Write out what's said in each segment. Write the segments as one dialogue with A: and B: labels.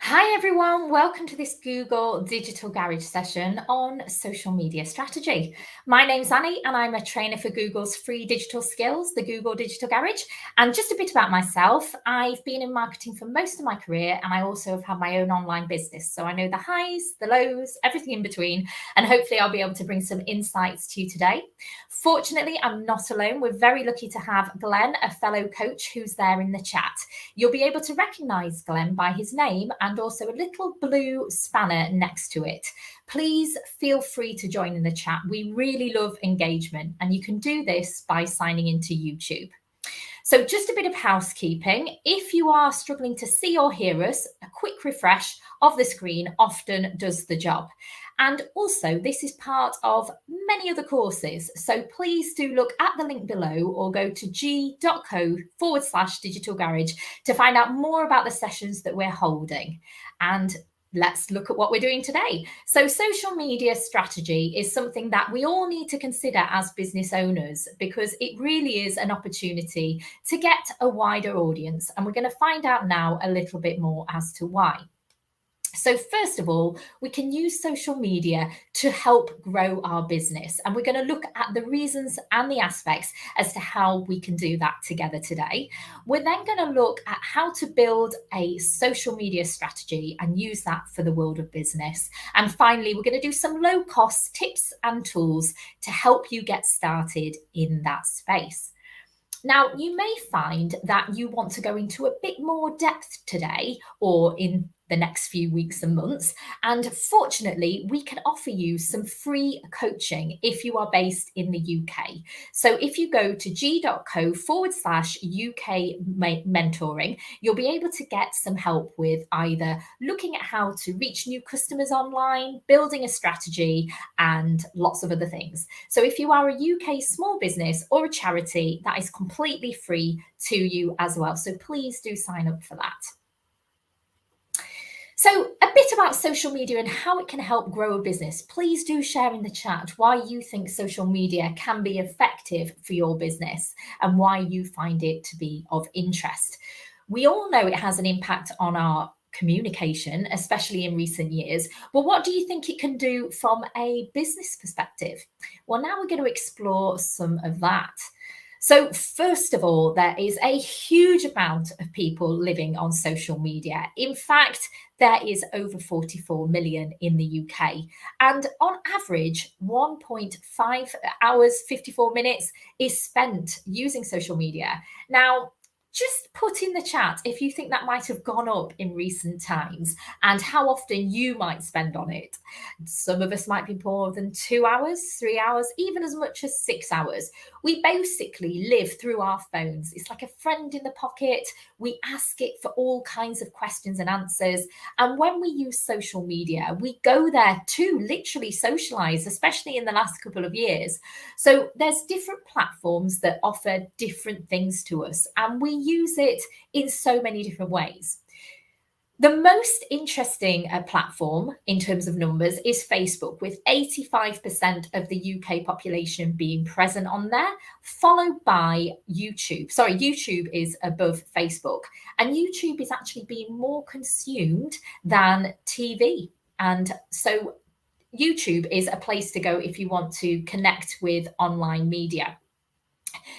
A: Hi everyone, welcome to this Google Digital Garage session on social media strategy. My name's Annie and I'm a trainer for Google's free digital skills, the Google Digital Garage. And just a bit about myself, I've been in marketing for most of my career and I also have had my own online business. So I know the highs, the lows, everything in between, and hopefully I'll be able to bring some insights to you today. Fortunately, I'm not alone. We're very lucky to have Glenn, a fellow coach who's there in the chat. You'll be able to recognize Glenn by his name and also a little blue spanner next to it. Please feel free to join in the chat. We really love engagement, and you can do this by signing into YouTube. So just a bit of housekeeping. If you are struggling to see or hear us, a quick refresh of the screen often does the job. And also, this is part of many other courses. So please do look at the link below or go to g.co/digital garage to find out more about the sessions that we're holding. And let's look at what we're doing today. So social media strategy is something that we all need to consider as business owners because it really is an opportunity to get a wider audience. And we're going to find out now a little bit more as to why. So first of all, we can use social media to help grow our business. And we're going to look at the reasons and the aspects as to how we can do that together today. We're then going to look at how to build a social media strategy and use that for the world of business. And finally, we're going to do some low cost tips and tools to help you get started in that space. Now, you may find that you want to go into a bit more depth today or in the next few weeks and months. And fortunately, we can offer you some free coaching if you are based in the UK. So if you go to g.co/UK mentoring, you'll be able to get some help with either looking at how to reach new customers online, building a strategy, and lots of other things. So if you are a UK small business or a charity, that is completely free to you as well. So please do sign up for that. So a bit about social media and how it can help grow a business. Please do share in the chat why you think social media can be effective for your business and why you find it to be of interest. We all know it has an impact on our communication, especially in recent years. But what do you think it can do from a business perspective? Well, now we're going to explore some of that. So first of all, there is a huge amount of people living on social media. In fact, there is over 44 million in the UK. And on average, 1.5 hours, 54 minutes is spent using social media. Now, just put in the chat if you think that might have gone up in recent times and how often you might spend on it. Some of us might be more than 2 hours, 3 hours, even as much as 6 hours. We basically live through our phones. It's like a friend in the pocket. We ask it for all kinds of questions and answers. And when we use social media, we go there to literally socialize, especially in the last couple of years. So there's different platforms that offer different things to us, and we use it in so many different ways. The most interesting platform in terms of numbers is Facebook, with 85% of the UK population being present on there, followed by YouTube. Sorry, YouTube is above Facebook, and YouTube is actually being more consumed than TV. And so YouTube is a place to go if you want to connect with online media.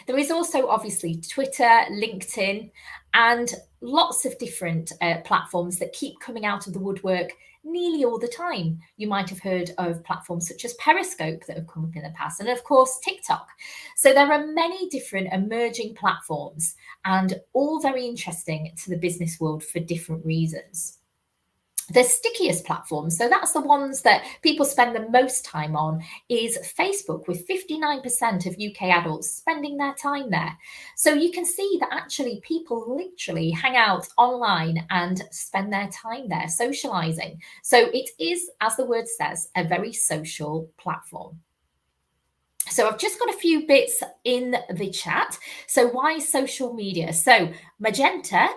A: There is also obviously Twitter, LinkedIn, and lots of different platforms that keep coming out of the woodwork nearly all the time. You might have heard of platforms such as Periscope that have come up in the past, and of course TikTok. So there are many different emerging platforms and all very interesting to the business world for different reasons. The stickiest platform, so that's the ones that people spend the most time on, is Facebook, with 59% of UK adults spending their time there. So you can see that actually people literally hang out online and spend their time there socializing. So it is, as the word says, a very social platform. So I've just got a few bits in the chat. So why social media? So Magenta,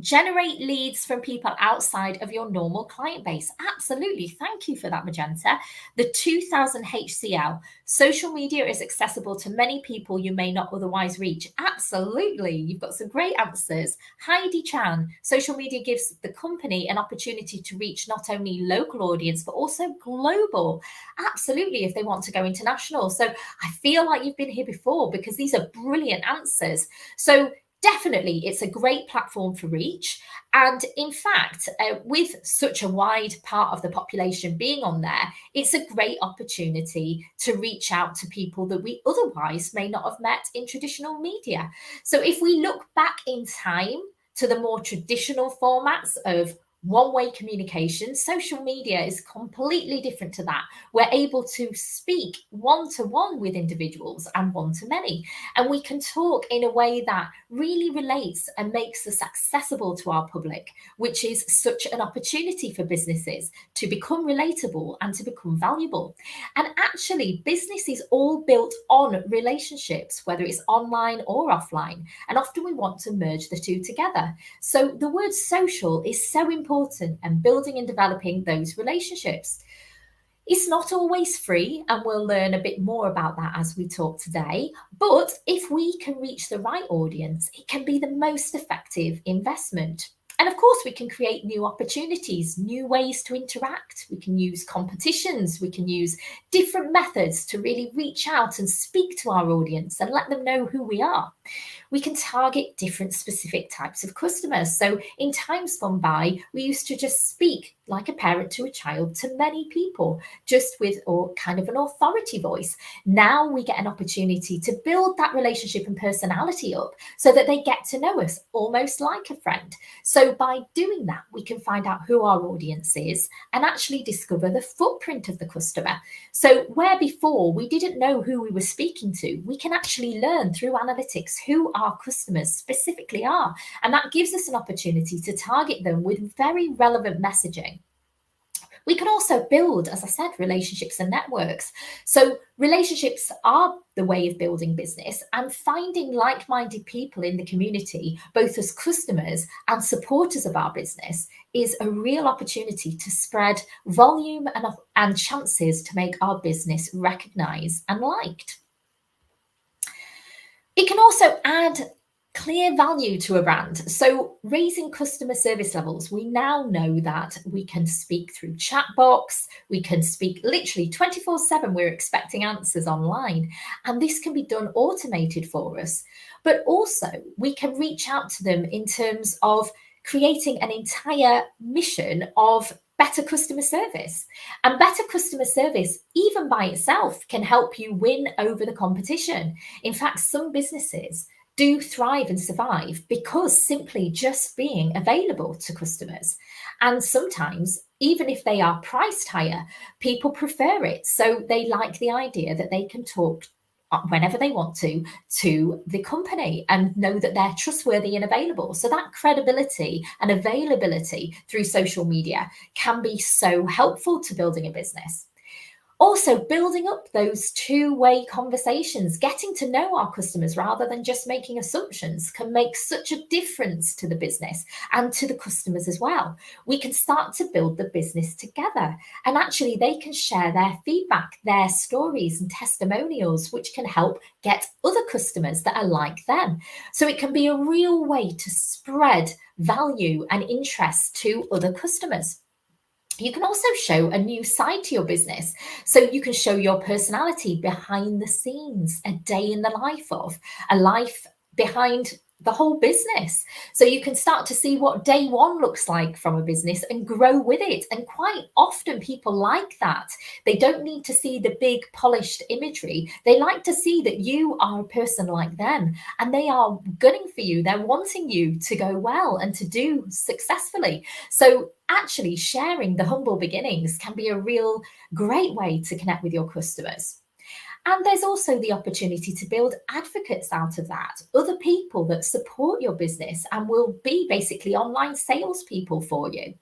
A: Generate leads from people outside of your normal client base. Absolutely. Thank you for that, Magenta. The 2000 HCL. Social media is accessible to many people you may not otherwise reach. Absolutely. You've got some great answers. Heidi Chan. Social media gives the company an opportunity to reach not only local audience, but also global. Absolutely. If they want to go international. So I feel like you've been here before because these are brilliant answers. So definitely, it's a great platform for reach. And in fact, with such a wide part of the population being on there, it's a great opportunity to reach out to people that we otherwise may not have met in traditional media. So if we look back in time to the more traditional formats of one-way communication, social media is completely different to that. We're able to speak one-to-one with individuals and one-to-many, and we can talk in a way that really relates and makes us accessible to our public, which is such an opportunity for businesses to become relatable and to become valuable. And actually, business is all built on relationships, whether it's online or offline, and often we want to merge the two together. So the word social is so important, and building and developing those relationships. It's not always free, and we'll learn a bit more about that as we talk today. But if we can reach the right audience, it can be the most effective investment. And of course, we can create new opportunities, new ways to interact. We can use competitions. We can use different methods to really reach out and speak to our audience and let them know who we are. We can target different specific types of customers. So in times gone by, we used to just speak like a parent to a child to many people, just with or kind of an authority voice. Now we get an opportunity to build that relationship and personality up so that they get to know us almost like a friend. So by doing that, we can find out who our audience is and actually discover the footprint of the customer. So where before we didn't know who we were speaking to, we can actually learn through analytics who our customers specifically are. And that gives us an opportunity to target them with very relevant messaging. We can also build, as I said, relationships and networks. So relationships are the way of building business, and finding like-minded people in the community, both as customers and supporters of our business, is a real opportunity to spread volume and chances to make our business recognized and liked. It can also add clear value to a brand. So raising customer service levels, we now know that we can speak through chat box, we can speak literally 24/7, we're expecting answers online, and this can be done automated for us. But also we can reach out to them in terms of creating an entire mission of better customer service. And better customer service, even by itself, can help you win over the competition. In fact, some businesses do thrive and survive because simply just being available to customers. And sometimes, even if they are priced higher, people prefer it. So they like the idea that they can talk whenever they want to the company and know that they're trustworthy and available. So that credibility and availability through social media can be so helpful to building a business. Also, building up those two-way conversations, getting to know our customers rather than just making assumptions, can make such a difference to the business and to the customers as well. We can start to build the business together, and actually they can share their feedback, their stories and testimonials, which can help get other customers that are like them. So it can be a real way to spread value and interest to other customers. You can also show a new side to your business. So you can show your personality behind the scenes, a day in the life of, a life behind the whole business. So you can start to see what day one looks like from a business and grow with it. And quite often people like that. They don't need to see the big polished imagery. They like to see that you are a person like them and they are gunning for you. They're wanting you to go well and to do successfully. So actually sharing the humble beginnings can be a real great way to connect with your customers. And there's also the opportunity to build advocates out of that, other people that support your business and will be basically online salespeople for you.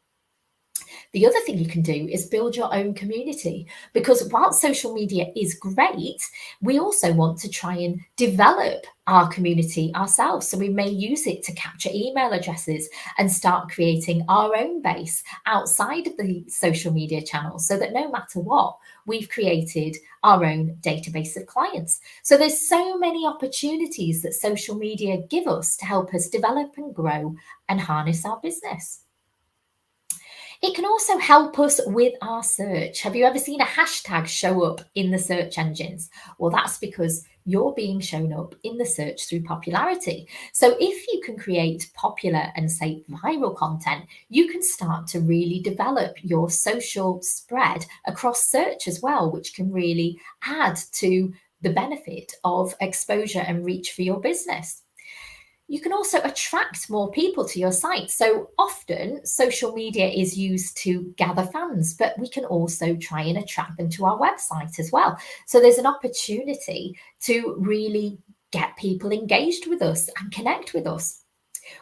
A: The other thing you can do is build your own community, because while social media is great, we also want to try and develop our community ourselves. So we may use it to capture email addresses and start creating our own base outside of the social media channels, so that no matter what, we've created our own database of clients. So there's so many opportunities that social media give us to help us develop and grow and harness our business. It can also help us with our search. Have you ever seen a hashtag show up in the search engines? Well, that's because you're being shown up in the search through popularity. So if you can create popular and say viral content, you can start to really develop your social spread across search as well, which can really add to the benefit of exposure and reach for your business. You can also attract more people to your site. So often, social media is used to gather fans, but we can also try and attract them to our website as well. So there's an opportunity to really get people engaged with us and connect with us.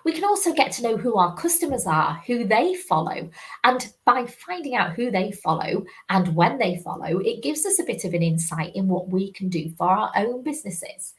A: We can also get to know who our customers are, who they follow. And by finding out who they follow and when they follow, it gives us a bit of an insight in what we can do for our own businesses.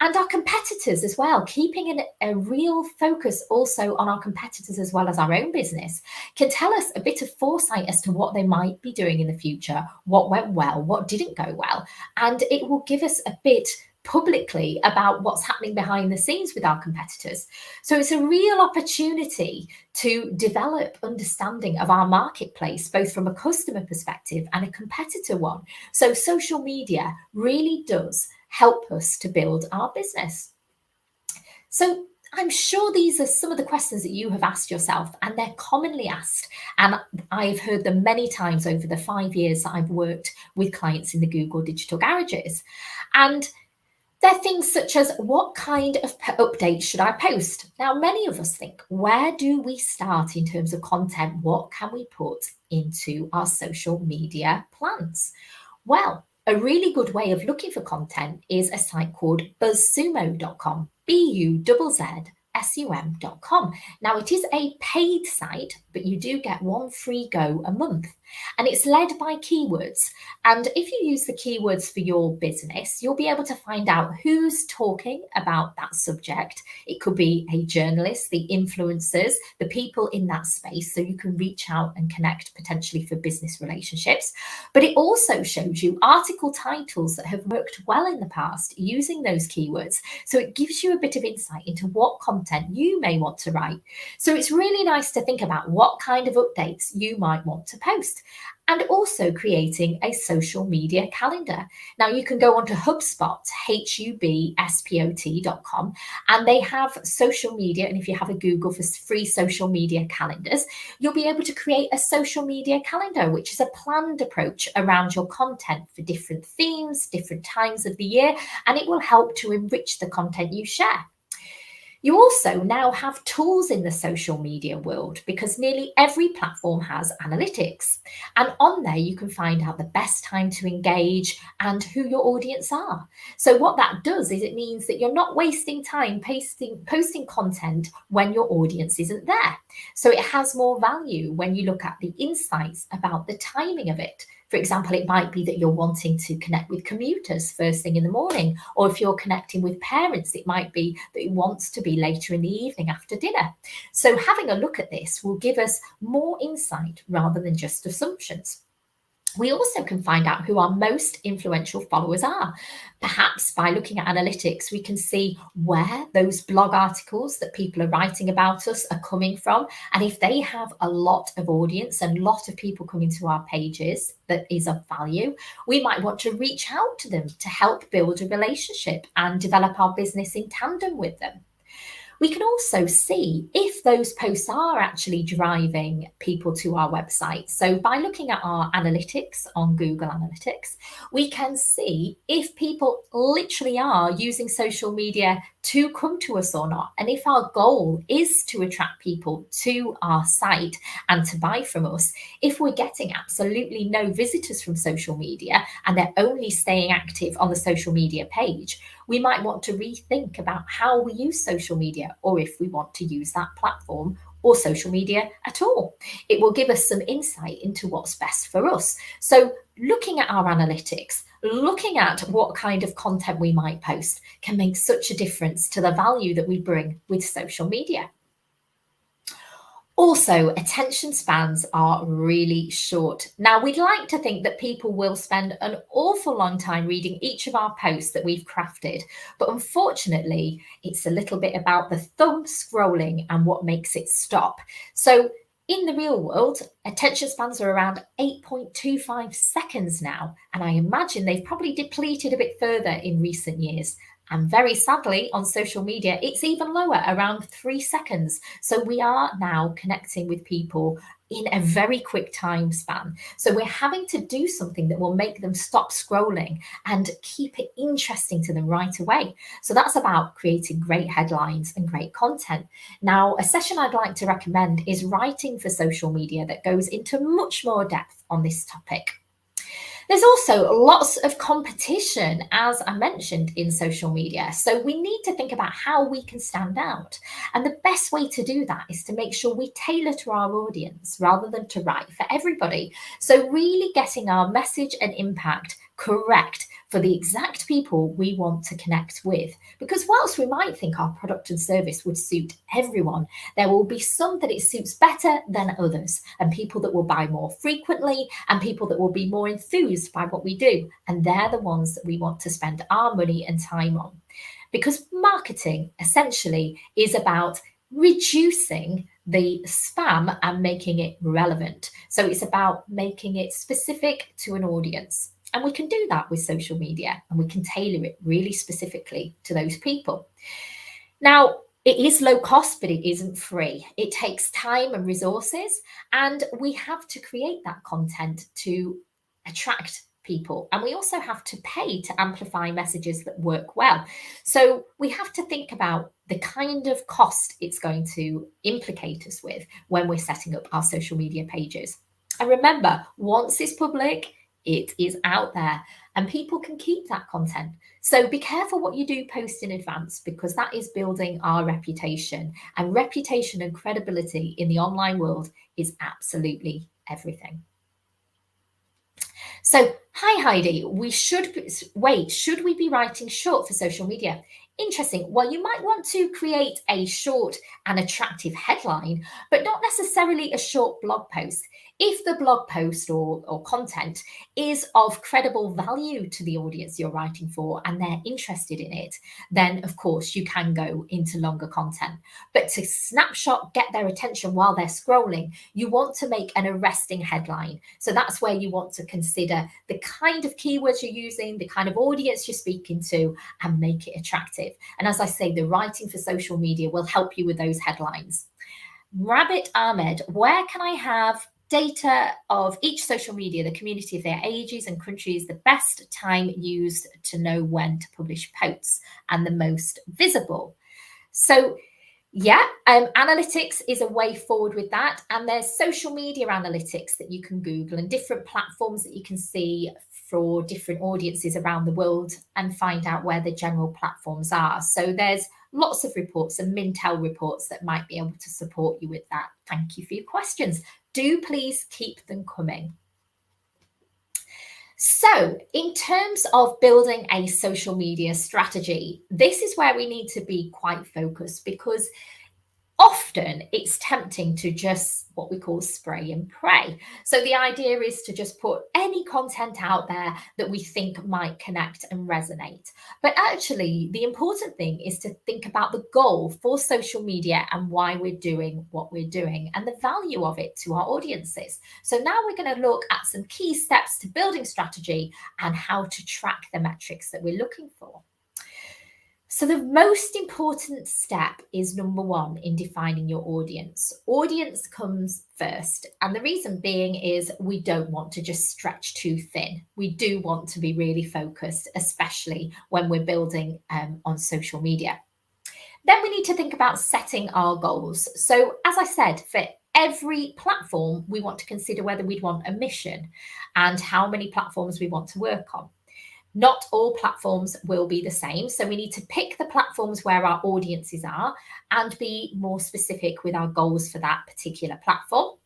A: And our competitors as well, keeping a real focus also on our competitors as well as our own business, can tell us a bit of foresight as to what they might be doing in the future, what went well, what didn't go well. And it will give us a bit publicly about what's happening behind the scenes with our competitors. So it's a real opportunity to develop understanding of our marketplace, both from a customer perspective and a competitor one. So social media really does help us to build our business. So I'm sure these are some of the questions that you have asked yourself, and they're commonly asked. And I've heard them many times over the 5 years that I've worked with clients in the Google Digital Garages. And they're things such as, what kind of updates should I post? Now, many of us think, where do we start in terms of content? What can we put into our social media plans? Well, a really good way of looking for content is a site called buzzsumo.com, buzzsum.com. Now, it is a paid site, but you do get one free go a month, and it's led by keywords. And if you use the keywords for your business, you'll be able to find out who's talking about that subject. It could be a journalist, the influencers, the people in that space, so you can reach out and connect potentially for business relationships. But it also shows you article titles that have worked well in the past using those keywords. So it gives you a bit of insight into what content you may want to write. So it's really nice to think about what kind of updates you might want to post. And also creating a social media calendar. Now you can go onto HubSpot, HUBSPOT.com, and they have social media. And if you have a Google for free social media calendars, you'll be able to create a social media calendar, which is a planned approach around your content for different themes, different times of the year, and it will help to enrich the content you share. You also now have tools in the social media world, because nearly every platform has analytics. And on there, you can find out the best time to engage and who your audience are. So what that does is it means that you're not wasting time posting content when your audience isn't there. So it has more value when you look at the insights about the timing of it. For example, it might be that you're wanting to connect with commuters first thing in the morning, or if you're connecting with parents, it might be that it wants to be later in the evening after dinner. So having a look at this will give us more insight rather than just assumptions. We also can find out who our most influential followers are. Perhaps by looking at analytics, we can see where those blog articles that people are writing about us are coming from. And if they have a lot of audience and a lot of people coming to our pages that is of value, we might want to reach out to them to help build a relationship and develop our business in tandem with them. We can also see if those posts are actually driving people to our website. So by looking at our analytics on Google Analytics, we can see if people literally are using social media to come to us or not. And if our goal is to attract people to our site and to buy from us, if we're getting absolutely no visitors from social media and they're only staying active on the social media page, we might want to rethink about how we use social media, or if we want to use that platform or social media at all. It will give us some insight into what's best for us. So looking at our analytics, looking at what kind of content we might post can make such a difference to the value that we bring with social media. Also, attention spans are really short. Now, we'd like to think that people will spend an awful long time reading each of our posts that we've crafted, but unfortunately, it's a little bit about the thumb scrolling and what makes it stop. So, in the real world, attention spans are around 8.25 seconds now, and I imagine they've probably depleted a bit further in recent years. And very sadly, on social media, it's even lower, around 3 seconds. So we are now connecting with people in a very quick time span. So we're having to do something that will make them stop scrolling and keep it interesting to them right away. So that's about creating great headlines and great content. Now, a session I'd like to recommend is writing for social media that goes into much more depth on this topic. There's also lots of competition, as I mentioned, in social media. So we need to think about how we can stand out. And the best way to do that is to make sure we tailor to our audience rather than to write for everybody. So really getting our message and impact correct for the exact people we want to connect with. Because whilst we might think our product and service would suit everyone, there will be some that it suits better than others, and people that will buy more frequently, and people that will be more enthused by what we do. And they're the ones that we want to spend our money and time on. Because marketing essentially is about reducing the spam and making it relevant. So it's about making it specific to an audience. And we can do that with social media, and we can tailor it really specifically to those people. Now, it is low cost, but it isn't free. It takes time and resources, and we have to create that content to attract people. And we also have to pay to amplify messages that work well. So we have to think about the kind of cost it's going to implicate us with when we're setting up our social media pages. And remember, once it's public, it is out there and people can keep that content. So be careful what you do post in advance, because that is building our reputation, and reputation and credibility in the online world is absolutely everything. So, hi Heidi, should we be writing short for social media? Interesting. Well, you might want to create a short and attractive headline, but not necessarily a short blog post. If the blog post or content is of credible value to the audience you're writing for and they're interested in it, then of course you can go into longer content. But to snapshot, get their attention while they're scrolling, you want to make an arresting headline. So that's where you want to consider the kind of keywords you're using, the kind of audience you're speaking to, and make it attractive. And as I say, the writing for social media will help you with those headlines. Rabbit Ahmed, where can I have data of each social media, the community of their ages and countries, the best time used to know when to publish posts, and the most visible? So yeah, analytics is a way forward with that. And there's social media analytics that you can Google, and different platforms that you can see for different audiences around the world and find out where the general platforms are. So there's lots of reports and Mintel reports that might be able to support you with that. Thank you for your questions. Do please keep them coming. So in terms of building a social media strategy, this is where we need to be quite focused, because often it's tempting to just what we call spray and pray. So the idea is to just put any content out there that we think might connect and resonate. But actually, the important thing is to think about the goal for social media and why we're doing what we're doing and the value of it to our audiences. So now we're going to look at some key steps to building strategy and how to track the metrics that we're looking for. So the most important step is number one in defining your audience. Audience comes first. And the reason being is we don't want to just stretch too thin. We do want to be really focused, especially when we're building on social media. Then we need to think about setting our goals. So as I said, for every platform, we want to consider whether we'd want a mission and how many platforms we want to work on. Not all platforms will be the same. So we need to pick the platforms where our audiences are and be more specific with our goals for that particular platform.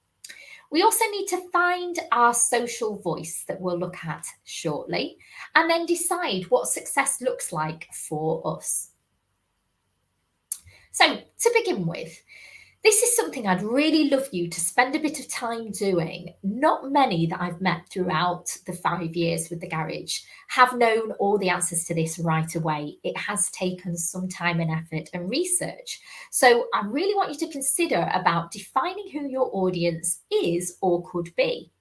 A: We also need to find our social voice that we'll look at shortly, and then decide what success looks like for us. So, to begin with, this is something I'd really love you to spend a bit of time doing. Not many that I've met throughout the 5 years with the garage have known all the answers to this right away. It has taken some time and effort and research. So I really want you to consider about defining who your audience is or could be.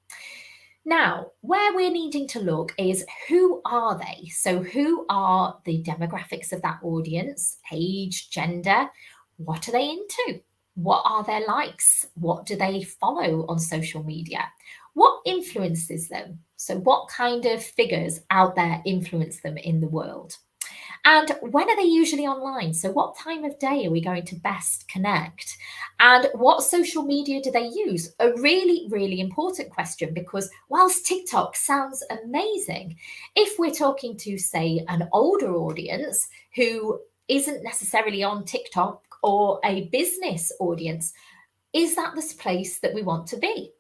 A: Now, where we're needing to look is who are they? So, who are the demographics of that audience, age, gender? What are they into? What are their likes? What do they follow on social media? What influences them? So, what kind of figures out there influence them in the world? And when are they usually online? So, what time of day are we going to best connect? And what social media do they use? A really, really important question, because whilst TikTok sounds amazing, if we're talking to, say, an older audience who isn't necessarily on TikTok, or a business audience, is that this place that we want to be?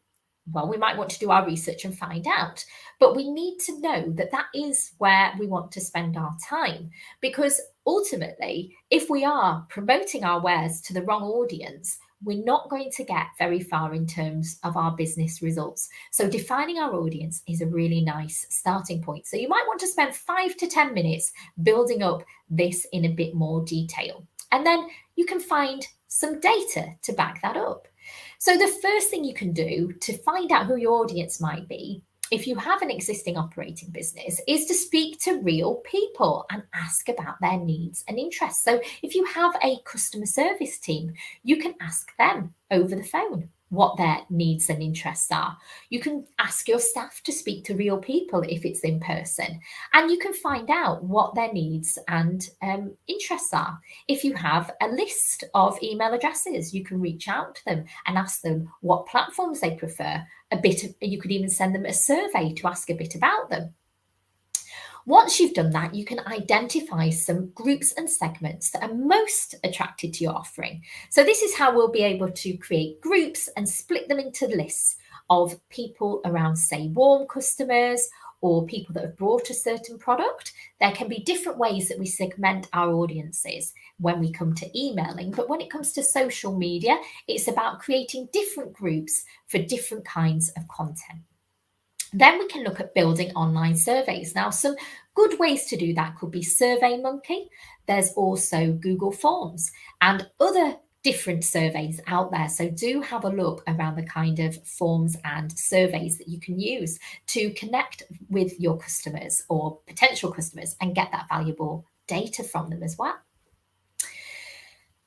A: Well, we might want to do our research and find out, but we need to know that that is where we want to spend our time, because ultimately, if we are promoting our wares to the wrong audience, we're not going to get very far in terms of our business results. So defining our audience is a really nice starting point. So you might want to spend 5 to 10 minutes building up this in a bit more detail. And then you can find some data to back that up. So the first thing you can do to find out who your audience might be, if you have an existing operating business, is to speak to real people and ask about their needs and interests. So if you have a customer service team, you can ask them over the phone what their needs and interests are. You can ask your staff to speak to real people if it's in person, and you can find out what their needs and interests are. If you have a list of email addresses, you can reach out to them and ask them what platforms they prefer. You could even send them a survey to ask a bit about them. Once you've done that, you can identify some groups and segments that are most attracted to your offering. So this is how we'll be able to create groups and split them into lists of people around, say, warm customers or people that have bought a certain product. There can be different ways that we segment our audiences when we come to emailing, but when it comes to social media, it's about creating different groups for different kinds of content. Then we can look at building online surveys. Now, some good ways to do that could be SurveyMonkey. There's also Google Forms and other different surveys out there. So do have a look around the kind of forms and surveys that you can use to connect with your customers or potential customers and get that valuable data from them as well.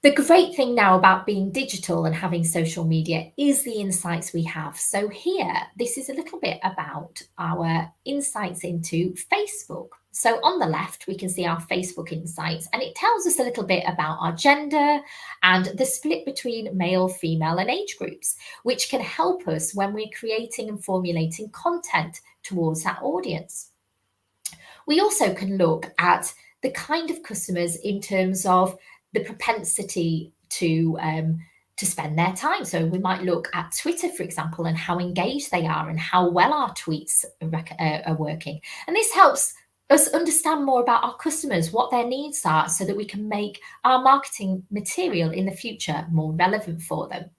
A: The great thing now about being digital and having social media is the insights we have. So here, this is a little bit about our insights into Facebook. So on the left, we can see our Facebook insights, and it tells us a little bit about our gender and the split between male, female, and age groups, which can help us when we're creating and formulating content towards that audience. We also can look at the kind of customers in terms of the propensity to spend their time. So we might look at Twitter, for example, and how engaged they are and how well our tweets are working. And this helps us understand more about our customers, what their needs are, so that we can make our marketing material in the future more relevant for them.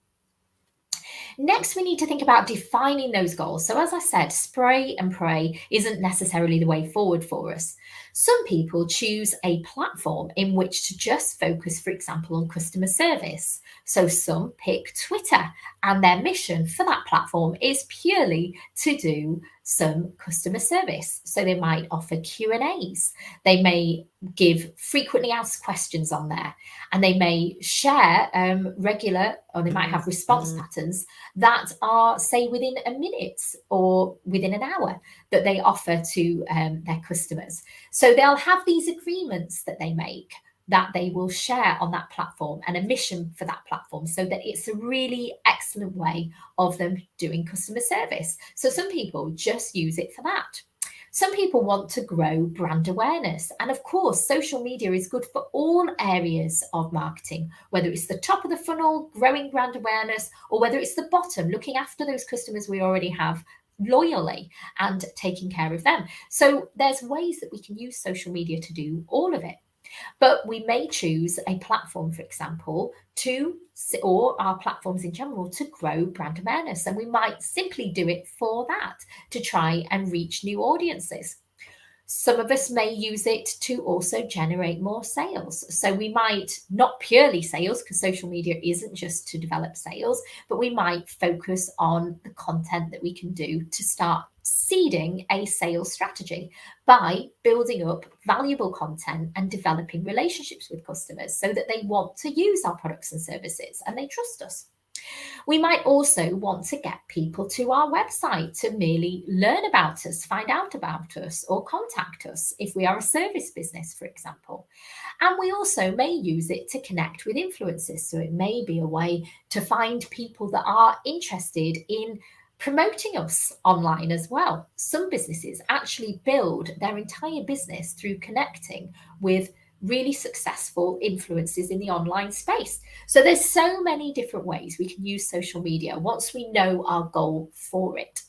A: Next, we need to think about defining those goals. So as I said, spray and pray isn't necessarily the way forward for us. Some people choose a platform in which to just focus, for example, on customer service. So some pick Twitter, and their mission for that platform is purely to do some customer service. So they might offer Q&As. They may give frequently asked questions on there, and they may share regular, or they might have response patterns that are, say, within a minute or within an hour that they offer to their customers. So they'll have these agreements that they make that they will share on that platform, and a mission for that platform, so that it's a really excellent way of them doing customer service. So some people just use it for that. Some people want to grow brand awareness. And of course, social media is good for all areas of marketing, whether it's the top of the funnel, growing brand awareness, or whether it's the bottom, looking after those customers we already have loyally and taking care of them. So there's ways that we can use social media to do all of it. But we may choose a platform, for example, or our platforms in general, to grow brand awareness. And we might simply do it for that, to try and reach new audiences. Some of us may use it to also generate more sales. So we might, not purely sales, because social media isn't just to develop sales, but we might focus on the content that we can do to start seeding a sales strategy by building up valuable content and developing relationships with customers so that they want to use our products and services and they trust us. We might also want to get people to our website to merely learn about us, find out about us, or contact us if we are a service business, for example. And we also may use it to connect with influencers. So it may be a way to find people that are interested in promoting us online as well. Some businesses actually build their entire business through connecting with really successful influencers in the online space. So there's so many different ways we can use social media once we know our goal for it.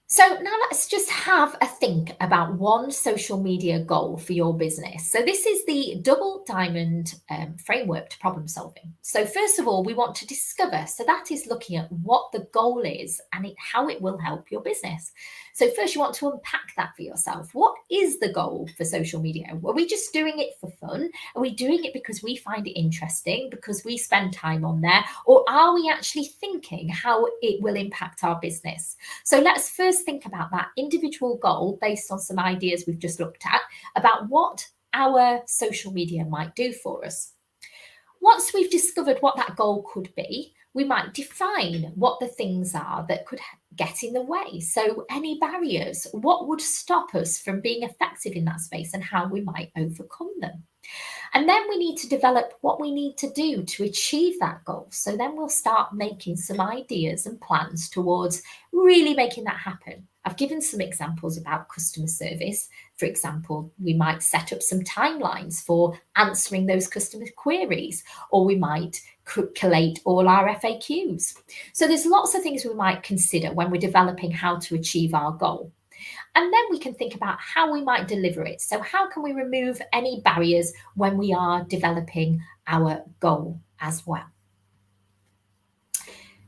A: So now let's just have a think about one social media goal for your business. So this is the double diamond framework to problem solving. So first of all, we want to discover. So that is looking at what the goal is and how it will help your business. So first you want to unpack that for yourself. What is the goal for social media? Are we just doing it for fun? Are we doing it because we find it interesting, because we spend time on there? Or are we actually thinking how it will impact our business? So let's first think about that individual goal based on some ideas we've just looked at about what our social media might do for us. Once we've discovered what that goal could be, we might define what the things are that could get in the way. So any barriers, what would stop us from being effective in that space and how we might overcome them. And then we need to develop what we need to do to achieve that goal. So then we'll start making some ideas and plans towards really making that happen. I've given some examples about customer service. For example, we might set up some timelines for answering those customer queries, or we might collate all our FAQs. So there's lots of things we might consider when we're developing how to achieve our goal. And then we can think about how we might deliver it. So how can we remove any barriers when we are developing our goal as well?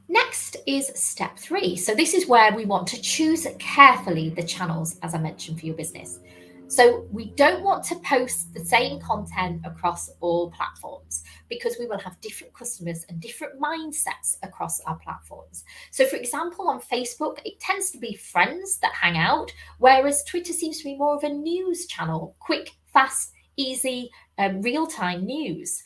A: Next is step 3. So this is where we want to choose carefully the channels, as I mentioned, for your business. So we don't want to post the same content across all platforms because we will have different customers and different mindsets across our platforms. So for example, on Facebook, it tends to be friends that hang out, whereas Twitter seems to be more of a news channel, quick, fast, easy, real-time news.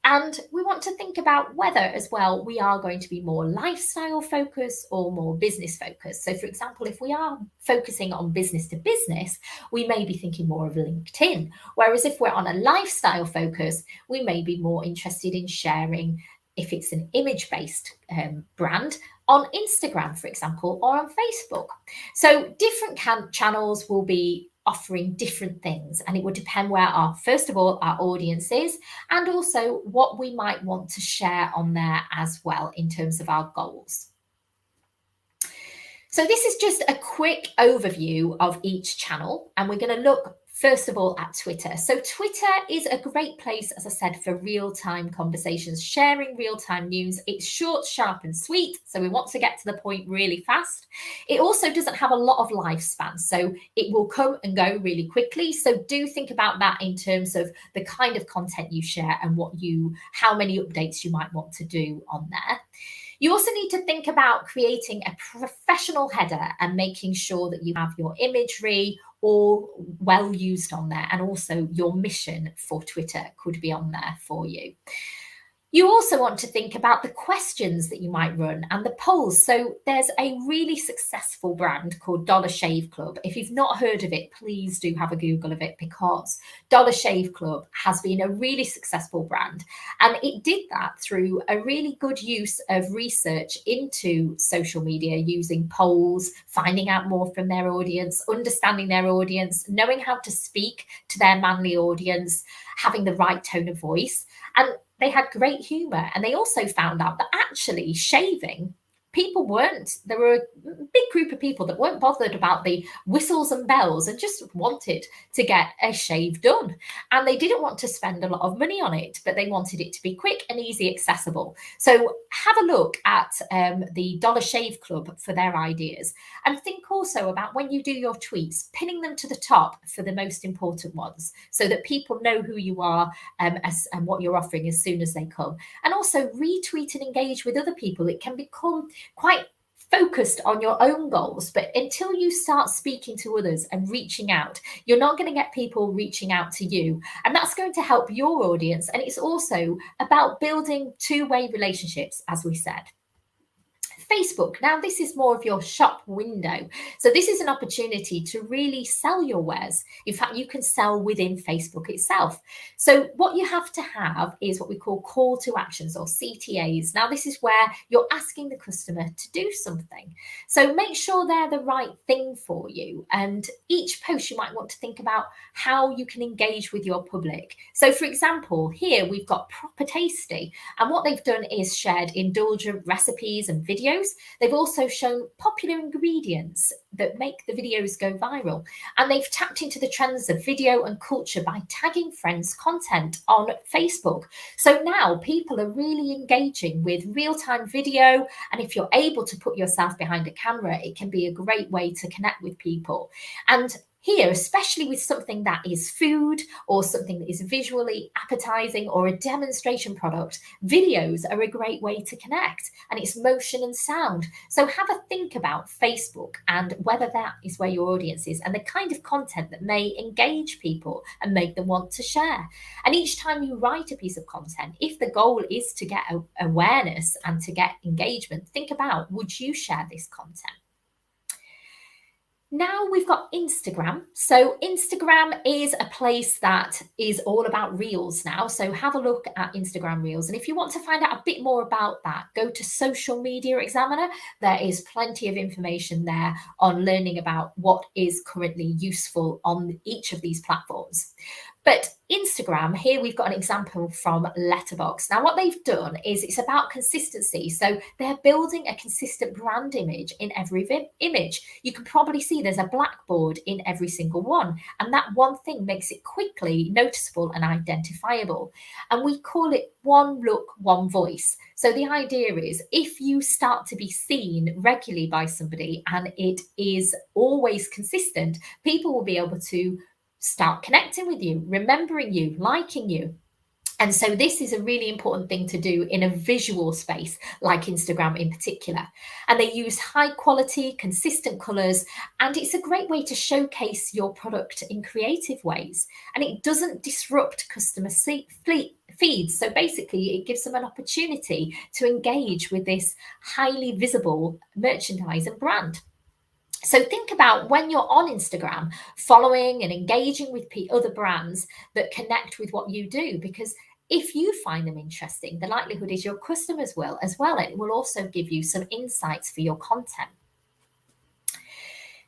A: And we want to think about whether as well we are going to be more lifestyle focused or more business focused. So for example, if we are focusing on business to business, we may be thinking more of LinkedIn. Whereas if we're on a lifestyle focus, we may be more interested in sharing, if it's an image-based brand, on Instagram, for example, or on Facebook. So different channels will be offering different things, and it would depend where first of all our audience is, and also what we might want to share on there as well in terms of our goals. So this is just a quick overview of each channel, and we're going to look first of all at Twitter. So Twitter is a great place, as I said, for real-time conversations, sharing real-time news. It's short, sharp and sweet, so we want to get to the point really fast. It also doesn't have a lot of lifespan, so it will come and go really quickly. So do think about that in terms of the kind of content you share and how many updates you might want to do on there. You also need to think about creating a professional header and making sure that you have your imagery all well used on there, and also your mission for Twitter could be on there for you. You also want to think about the questions that you might run and the polls. So there's a really successful brand called Dollar Shave Club. If you've not heard of it, please do have a Google of it, because Dollar Shave Club has been a really successful brand. And it did that through a really good use of research into social media, using polls, finding out more from their audience, understanding their audience, knowing how to speak to their manly audience, having the right tone of voice. And they had great humor. And they also found out that actually shaving, there were a big group of people that weren't bothered about the whistles and bells and just wanted to get a shave done. And they didn't want to spend a lot of money on it, but they wanted it to be quick and easy accessible. So have a look at the Dollar Shave Club for their ideas. And think also about, when you do your tweets, pinning them to the top for the most important ones, so that people know who you are and what you're offering as soon as they come. And also retweet and engage with other people. It can become quite focused on your own goals, but until you start speaking to others and reaching out, you're not going to get people reaching out to you, and that's going to help your audience. And it's also about building two-way relationships, as we said. Facebook. Now, this is more of your shop window. So this is an opportunity to really sell your wares. In fact, you can sell within Facebook itself. So what you have to have is what we call call to actions, or CTAs. Now, this is where you're asking the customer to do something. So make sure they're the right thing for you. And each post, you might want to think about how you can engage with your public. So for example, here we've got Proper Tasty, and what they've done is shared indulgent recipes and videos. They've also shown popular ingredients that make the videos go viral. And they've tapped into the trends of video and culture by tagging friends' content on Facebook. So now people are really engaging with real-time video. And if you're able to put yourself behind a camera, it can be a great way to connect with people. And here, especially with something that is food or something that is visually appetizing or a demonstration product, videos are a great way to connect, and it's motion and sound. So have a think about Facebook and whether that is where your audience is and the kind of content that may engage people and make them want to share. And each time you write a piece of content, if the goal is to get awareness and to get engagement, think about, would you share this content? Now we've got Instagram. So Instagram is a place that is all about Reels now. So have a look at Instagram Reels. And if you want to find out a bit more about that, go to Social Media Examiner. There is plenty of information there on learning about what is currently useful on each of these platforms. But Instagram, here we've got an example from Letterboxd. Now, what they've done is it's about consistency. So they're building a consistent brand image in every image. You can probably see there's a blackboard in every single one. And that one thing makes it quickly noticeable and identifiable. And we call it one look, one voice. So the idea is, if you start to be seen regularly by somebody and it is always consistent, people will be able to start connecting with you, remembering you, liking you. And so this is a really important thing to do in a visual space like Instagram in particular. And they use high quality, consistent colors, and it's a great way to showcase your product in creative ways. And it doesn't disrupt customer feeds. So basically it gives them an opportunity to engage with this highly visible merchandise and brand. So think about, when you're on Instagram, following and engaging with other brands that connect with what you do, because if you find them interesting, the likelihood is your customers will as well. It will also give you some insights for your content.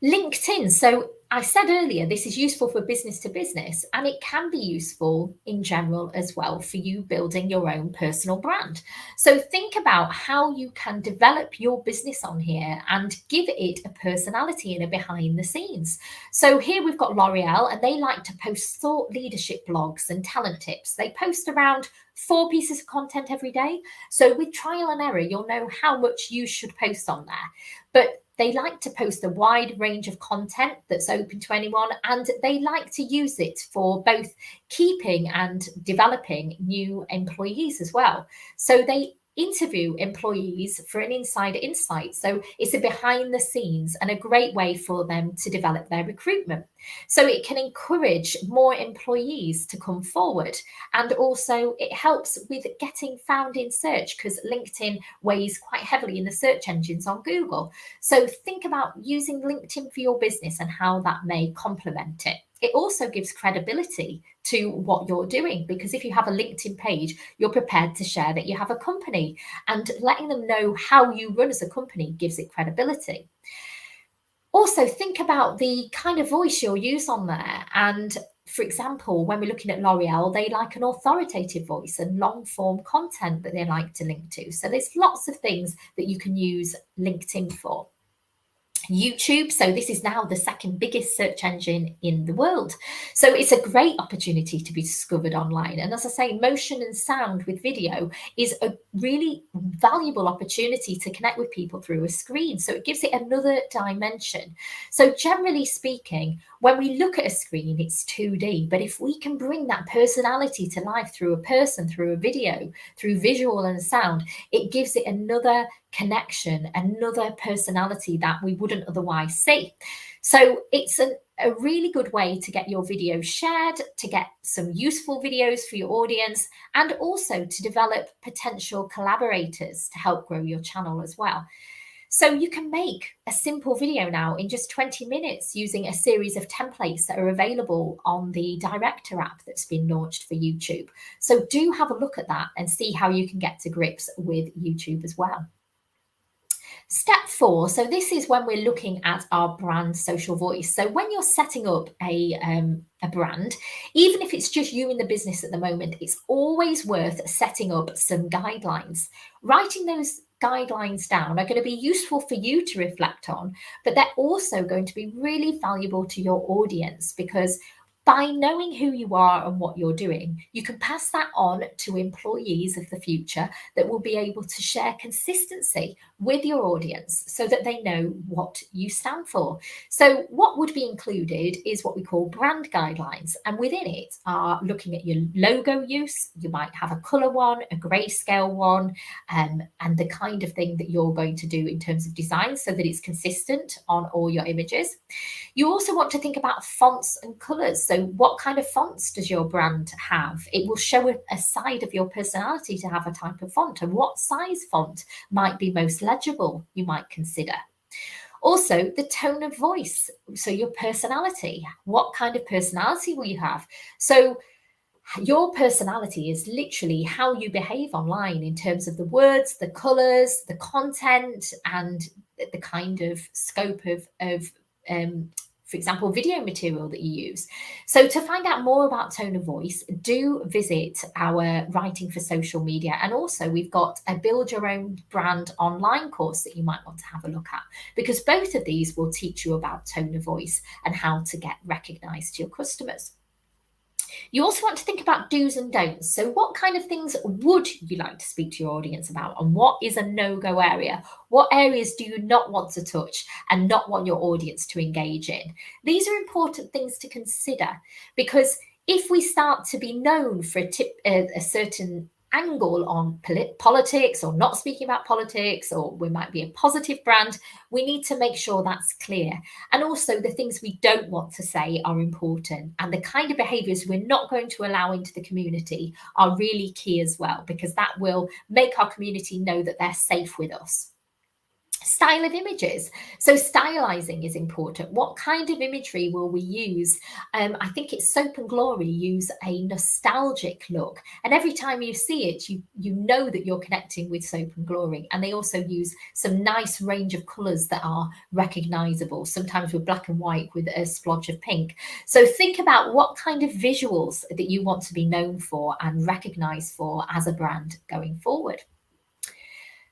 A: LinkedIn. So I said earlier, this is useful for business to business, and it can be useful in general as well for you building your own personal brand. So think about how you can develop your business on here and give it a personality and a behind the scenes. So here we've got L'Oreal, and they like to post thought leadership blogs and talent tips. They post around 4 pieces of content every day. So with trial and error, you'll know how much you should post on there. But they like to post a wide range of content that's open to anyone, and they like to use it for both keeping and developing new employees as well. So they interview employees for an insider insight. So it's a behind the scenes and a great way for them to develop their recruitment. So it can encourage more employees to come forward. And also it helps with getting found in search, because LinkedIn weighs quite heavily in the search engines on Google. So think about using LinkedIn for your business and how that may complement it. It also gives credibility to what you're doing, because if you have a LinkedIn page, you're prepared to share that you have a company, and letting them know how you run as a company gives it credibility. Also, think about the kind of voice you'll use on there. And for example, when we're looking at L'Oreal, they like an authoritative voice and long form content that they like to link to. So there's lots of things that you can use LinkedIn for. YouTube. So this is now the second biggest search engine in the world. So it's a great opportunity to be discovered online. And as I say, motion and sound with video is a really valuable opportunity to connect with people through a screen. So it gives it another dimension. So generally speaking, when we look at a screen, it's 2D, but if we can bring that personality to life through a person, through a video, through visual and sound, it gives it another connection, another personality that we wouldn't otherwise see. So it's a really good way to get your video shared, to get some useful videos for your audience, and also to develop potential collaborators to help grow your channel as well. So you can make a simple video now in just 20 minutes using a series of templates that are available on the Director app that's been launched for YouTube. So do have a look at that and see how you can get to grips with YouTube as well. Step 4, so this is when we're looking at our brand social voice. So when you're setting up a brand, even if it's just you in the business at the moment, it's always worth setting up some guidelines. Writing those guidelines down are going to be useful for you to reflect on, but they're also going to be really valuable to your audience, because by knowing who you are and what you're doing, you can pass that on to employees of the future that will be able to share consistency with your audience so that they know what you stand for. So what would be included is what we call brand guidelines. And within it are looking at your logo use. You might have a color one, a grayscale one, and the kind of thing that you're going to do in terms of design so that it's consistent on all your images. You also want to think about fonts and colors. So what kind of fonts does your brand have? It will show a side of your personality to have a type of font, and what size font might be most legible, you might consider. Also, the tone of voice. So your personality, what kind of personality will you have? So your personality is literally how you behave online in terms of the words, the colors, the content, and the kind of scope of for example, video material that you use. So to find out more about tone of voice, do visit our Writing for Social Media. And also we've got a Build Your Own Brand online course that you might want to have a look at, because both of these will teach you about tone of voice and how to get recognized to your customers. You also want to think about do's and don'ts. So what kind of things would you like to speak to your audience about, and what is a no-go area? What areas do you not want to touch and not want your audience to engage in? These are important things to consider, because if we start to be known for a certain angle on politics, or not speaking about politics, or we might be a positive brand, we need to make sure that's clear. And also the things we don't want to say are important, and the kind of behaviors we're not going to allow into the community are really key as well, because that will make our community know that they're safe with us. Style of images. So stylizing is important. What kind of imagery will we use? I think it's Soap and Glory use a nostalgic look, and every time you see it, you know that you're connecting with Soap and Glory. And they also use some nice range of colors that are recognizable, sometimes with black and white with a splodge of pink. So think about what kind of visuals that you want to be known for and recognized for as a brand going forward.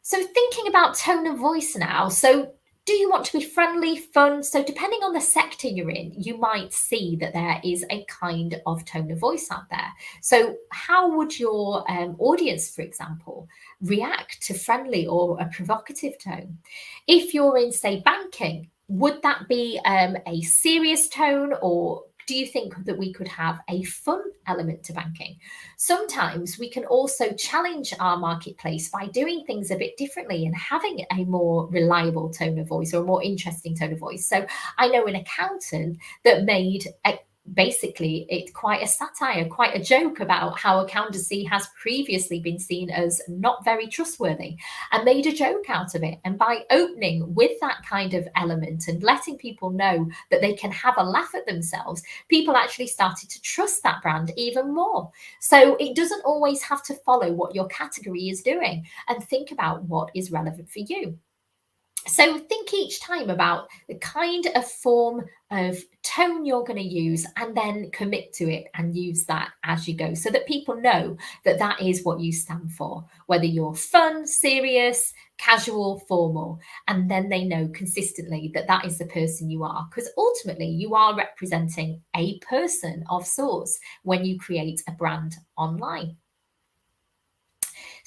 A: So thinking about tone of voice now, so do you want to be friendly, fun? So depending on the sector you're in, you might see that there is a kind of tone of voice out there. So how would your audience, for example, react to friendly or a provocative tone? If you're in, say, banking, would that be a serious tone, or Do you think that we could have a fun element to banking? Sometimes we can also challenge our marketplace by doing things a bit differently and having a more reliable tone of voice or a more interesting tone of voice. So I know an accountant that made basically it's quite a satire, quite a joke about how accountancy has previously been seen as not very trustworthy, and made a joke out of it. And by opening with that kind of element and letting people know that they can have a laugh at themselves, people actually started to trust that brand even more. So it doesn't always have to follow what your category is doing, and think about what is relevant for you. So think each time about the kind of form of tone you're going to use, and then commit to it and use that as you go, so that people know that that is what you stand for, whether you're fun, serious, casual, formal, and then they know consistently that that is the person you are, because ultimately you are representing a person of sorts when you create a brand online.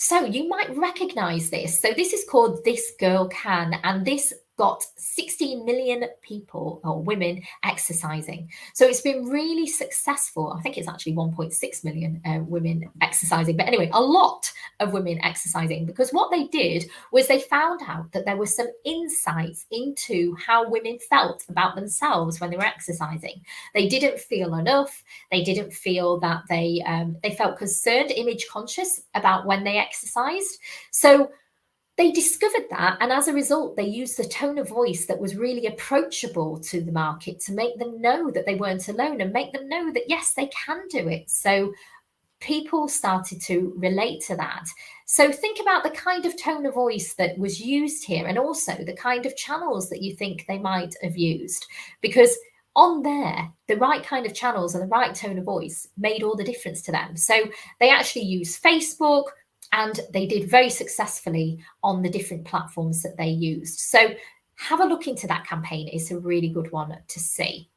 A: So you might recognize this. So this is called This Girl Can, and this got 16 million people or women exercising. So it's been really successful. I think it's actually 1.6 million women exercising. But anyway, a lot of women exercising, because what they did was they found out that there were some insights into how women felt about themselves when they were exercising. They didn't feel enough. They didn't feel that they felt concerned, image conscious about when they exercised. So they discovered that, and as a result, they used the tone of voice that was really approachable to the market to make them know that they weren't alone, and make them know that, yes, they can do it. So people started to relate to that. So think about the kind of tone of voice that was used here, and also the kind of channels that you think they might have used, because on there, the right kind of channels and the right tone of voice made all the difference to them. So they actually used Facebook, and they did very successfully on the different platforms that they used. So have a look into that campaign. It's a really good one to see.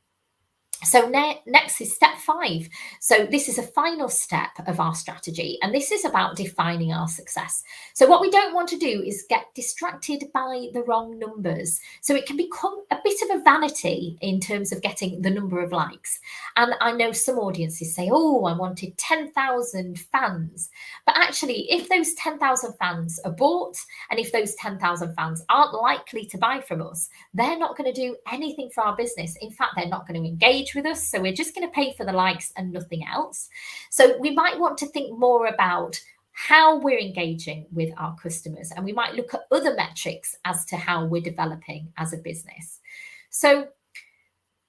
A: So next is step 5. So this is a final step of our strategy, and this is about defining our success. So what we don't want to do is get distracted by the wrong numbers. So it can become a bit of a vanity in terms of getting the number of likes. And I know some audiences say, oh, I wanted 10,000 fans. But actually, if those 10,000 fans are bought, and if those 10,000 fans aren't likely to buy from us, they're not going to do anything for our business. In fact, they're not going to engage with us. So we're just going to pay for the likes and nothing else. So we might want to think more about how we're engaging with our customers, and we might look at other metrics as to how we're developing as a business. So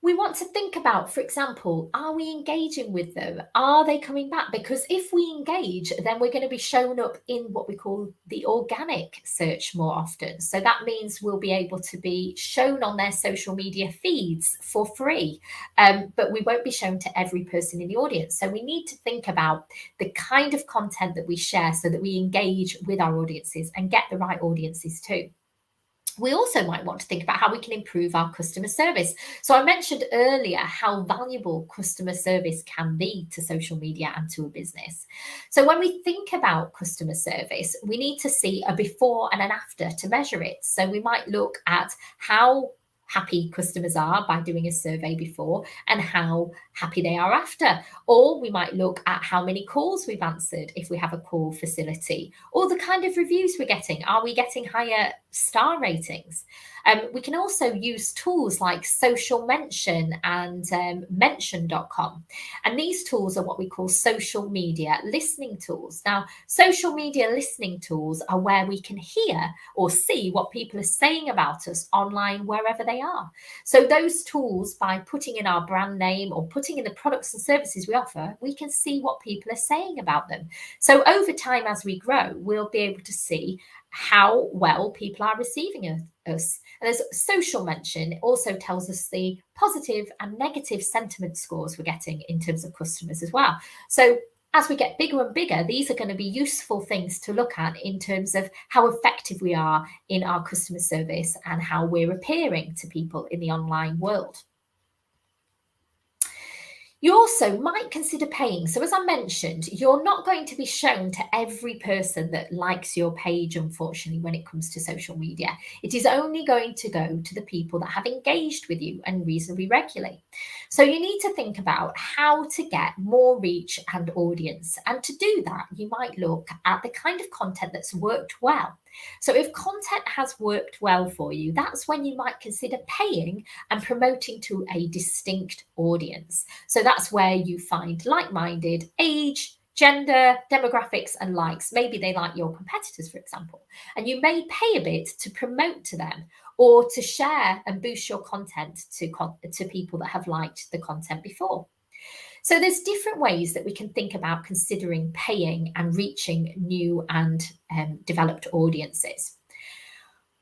A: we want to think about, for example, are we engaging with them? Are they coming back? Because if we engage, then we're going to be shown up in what we call the organic search more often. So that means we'll be able to be shown on their social media feeds for free, but we won't be shown to every person in the audience. So we need to think about the kind of content that we share so that we engage with our audiences and get the right audiences too. We also might want to think about how we can improve our customer service. So I mentioned earlier how valuable customer service can be to social media and to a business. So when we think about customer service, we need to see a before and an after to measure it. So we might look at how happy customers are by doing a survey before and how happy they are after. Or we might look at how many calls we've answered if we have a call facility, or the kind of reviews we're getting. Are we getting higher star ratings? We can also use tools like Social Mention and Mention.com. And these tools are what we call social media listening tools. Now, social media listening tools are where we can hear or see what people are saying about us online, wherever they are. So those tools, by putting in our brand name or putting in the products and services we offer, we can see what people are saying about them. So over time, as we grow, we'll be able to see how well people are receiving us. And as Social Mention also tells us the positive and negative sentiment scores we're getting in terms of customers as well. So as we get bigger and bigger, these are going to be useful things to look at in terms of how effective we are in our customer service and how we're appearing to people in the online world. You also might consider paying. So as I mentioned, you're not going to be shown to every person that likes your page, unfortunately, when it comes to social media. It is only going to go to the people that have engaged with you and reasonably regularly. So you need to think about how to get more reach and audience. And to do that, you might look at the kind of content that's worked well. So if content has worked well for you, that's when you might consider paying and promoting to a distinct audience. So that's where you find like-minded, age, gender, demographics, and likes. Maybe they like your competitors, for example, and you may pay a bit to promote to them or to share and boost your content to people that have liked the content before. So there's different ways that we can think about considering paying and reaching new and developed audiences.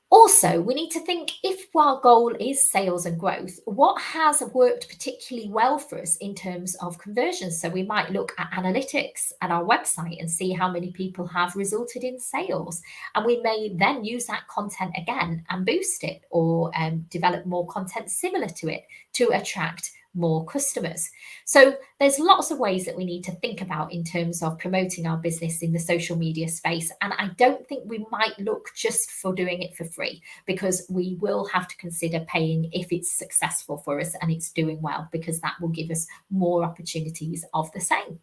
A: Also, we need to think, if our goal is sales and growth, what has worked particularly well for us in terms of conversions? So we might look at analytics at our website and see how many people have resulted in sales. And we may then use that content again and boost it, or develop more content similar to it to attract more customers. So there's lots of ways that we need to think about in terms of promoting our business in the social media space. And I don't think we might look just for doing it for free, because we will have to consider paying if it's successful for us and it's doing well, because that will give us more opportunities of the same.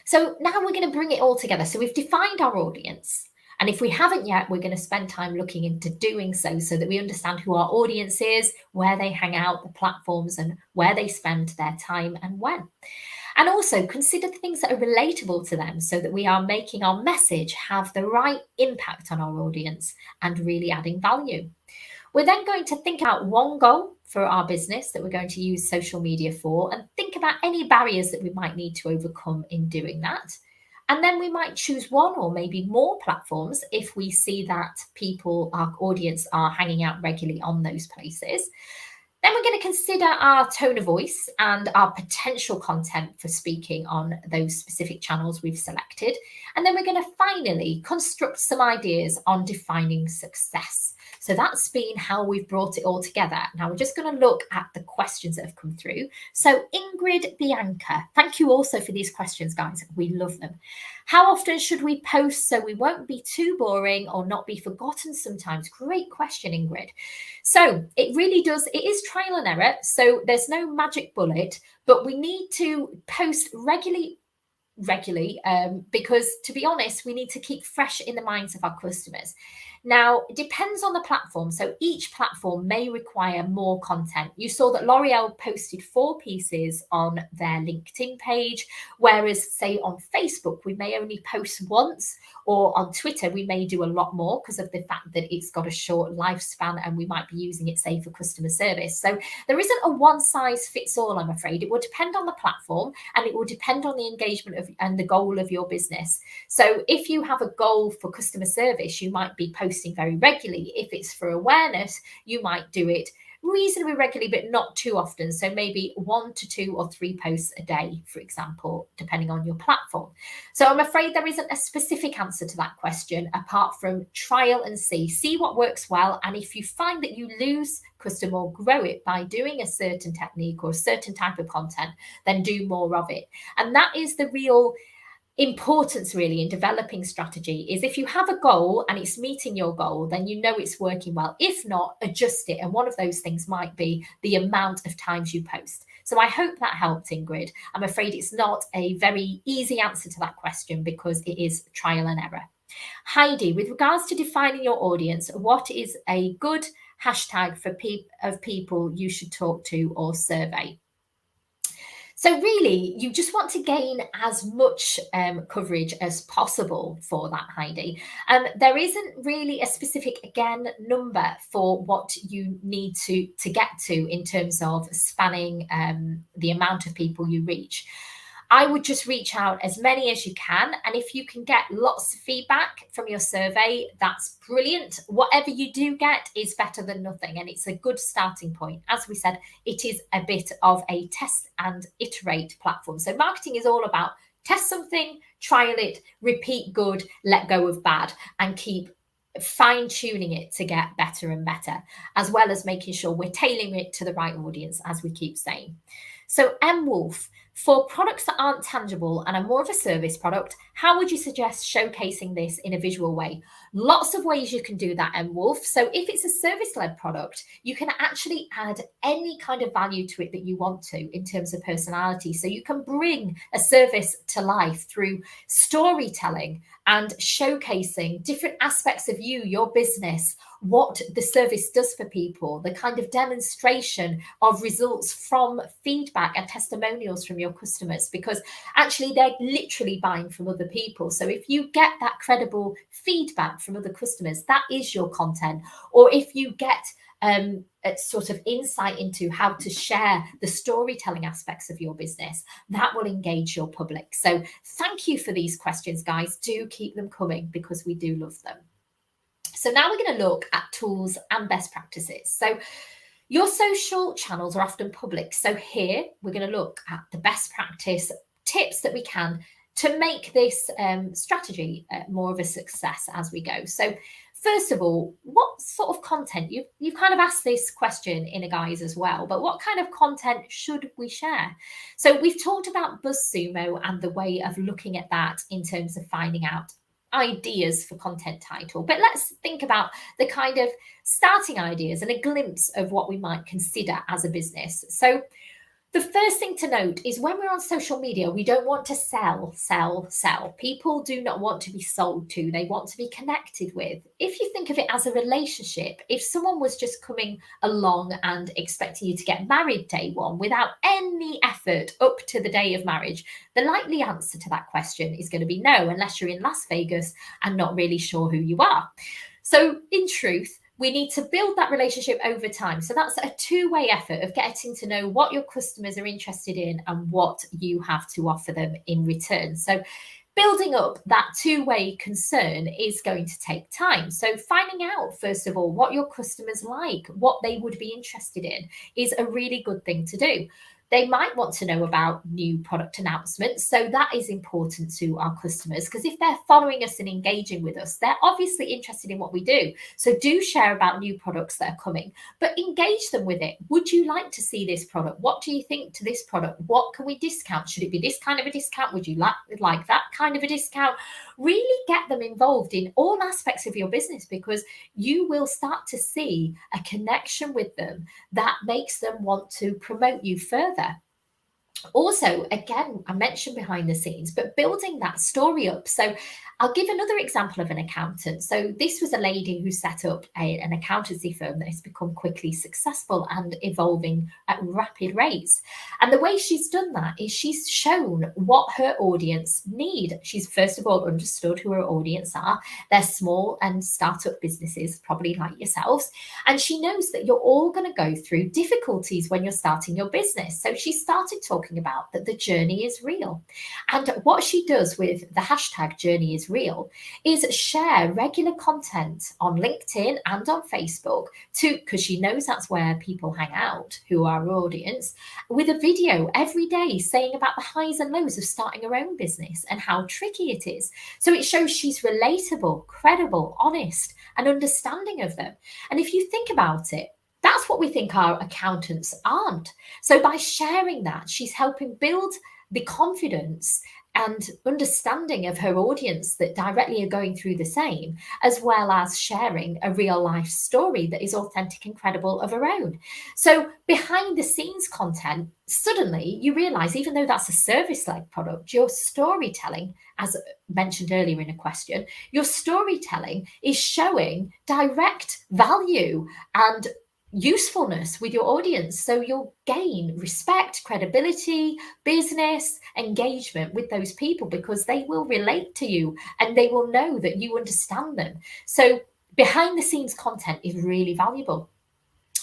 A: So now we're going to bring it all together. So we've defined our audience. And if we haven't yet, we're going to spend time looking into doing so that we understand who our audience is, where they hang out, the platforms, and where they spend their time and when. And also consider the things that are relatable to them, so that we are making our message have the right impact on our audience and really adding value. We're then going to think about one goal for our business that we're going to use social media for, and think about any barriers that we might need to overcome in doing that. And then we might choose one or maybe more platforms if we see that people, our audience, are hanging out regularly on those places. Then we're going to consider our tone of voice and our potential content for speaking on those specific channels we've selected. And then we're going to finally construct some ideas on defining success. So that's been how we've brought it all together. Now we're just going to look at the questions that have come through. So Ingrid Bianca, thank you also for these questions, guys. We love them. How often should we post so we won't be too boring or not be forgotten sometimes? Great question, Ingrid. So it really does, it is trial and error. So there's no magic bullet, but we need to post regularly, because, to be honest, we need to keep fresh in the minds of our customers. Now, it depends on the platform. So each platform may require more content. You saw that L'Oreal posted 4 pieces on their LinkedIn page, whereas, say, on Facebook, we may only post once, or on Twitter, we may do a lot more because of the fact that it's got a short lifespan and we might be using it, say, for customer service. So there isn't a one size fits all, I'm afraid. It will depend on the platform, and it will depend on the engagement of and the goal of your business. So if you have a goal for customer service, you might be posting very regularly. If it's for awareness, you might do it reasonably regularly, but not too often. So maybe 1 to 2 or 3 posts a day, for example, depending on your platform. So I'm afraid there isn't a specific answer to that question, apart from trial and see what works well. And if you find that you lose customer or grow it by doing a certain technique or a certain type of content, then do more of it. And that is the real importance, really, in developing strategy. Is if you have a goal and it's meeting your goal, then you know it's working well. If not, adjust it. And one of those things might be the amount of times you post. So I hope that helped, Ingrid. I'm afraid it's not a very easy answer to that question, because it is trial and error. Heidi, with regards to defining your audience, what is a good hashtag for people you should talk to or survey? So really, you just want to gain as much coverage as possible for that, Heidi. There isn't really a specific, again, number for what you need to get to in terms of spanning the amount of people you reach. I would just reach out as many as you can. And if you can get lots of feedback from your survey, that's brilliant. Whatever you do get is better than nothing. And it's a good starting point. As we said, it is a bit of a test and iterate platform. So marketing is all about test something, trial it, repeat good, let go of bad, and keep fine-tuning it to get better and better, as well as making sure we're tailoring it to the right audience, as we keep saying. So M Wolf, for products that aren't tangible and are more of a service product, how would you suggest showcasing this in a visual way? Lots of ways you can do that, M Wolf. So if it's a service-led product, you can actually add any kind of value to it that you want to in terms of personality. So you can bring a service to life through storytelling and showcasing different aspects of you, your business, what the service does for people, the kind of demonstration of results from feedback and testimonials from your customers, because actually they're literally buying from other people. So if you get that credible feedback from other customers, that is your content. Or if you get a sort of insight into how to share the storytelling aspects of your business, that will engage your public. So thank you for these questions, guys. Do keep them coming because we do love them. So now we're going to look at tools and best practices. So your social channels are often public. So here we're going to look at the best practice tips that we can to make this strategy more of a success as we go. So first of all, what sort of content, you've kind of asked this question in a guise as well, but what kind of content should we share? So we've talked about BuzzSumo and the way of looking at that in terms of finding out ideas for content title, but let's think about the kind of starting ideas and a glimpse of what we might consider as a business. So the first thing to note is when we're on social media, we don't want to sell. People do not want to be sold to. They want to be connected with. If you think of it as a relationship, if someone was just coming along and expecting you to get married day one without any effort up to the day of marriage, the likely answer to that question is going to be no, unless you're in Las Vegas and not really sure who you are. So in truth, we need to build that relationship over time. So that's a two-way effort of getting to know what your customers are interested in and what you have to offer them in return. So building up that two-way concern is going to take time. So finding out, first of all, what your customers like, what they would be interested in, is a really good thing to do. They might want to know about new product announcements. So that is important to our customers, because if they're following us and engaging with us, they're obviously interested in what we do. So do share about new products that are coming, but engage them with it. Would you like to see this product? What do you think to this product? What can we discount? Should it be this kind of a discount? Would you like that kind of a discount? Really get them involved in all aspects of your business, because you will start to see a connection with them that makes them want to promote you further. Also, again, I mentioned behind the scenes, but building that story up. So I'll give another example of an accountant. So this was a lady who set up an accountancy firm that has become quickly successful and evolving at rapid rates. And the way she's done that is she's shown what her audience need. She's first of all understood who her audience are. They're small and startup businesses, probably like yourselves. And she knows that you're all going to go through difficulties when you're starting your business. So she started talking about that the journey is real. And what she does with the hashtag journey is real is share regular content on LinkedIn and on Facebook because she knows that's where people hang out, who are our audience, with a video every day saying about the highs and lows of starting her own business and how tricky it is. So it shows she's relatable, credible, honest, and understanding of them. And if you think about it, that's what we think our accountants aren't. So by sharing that, she's helping build the confidence and understanding of her audience that directly are going through the same, as well as sharing a real life story that is authentic and credible of her own. So behind the scenes content, suddenly you realize, even though that's a service-led product, your storytelling, as mentioned earlier in a question, your storytelling is showing direct value and usefulness with your audience. So you'll gain respect, credibility, business, engagement with those people because they will relate to you and they will know that you understand them. So behind the scenes content is really valuable.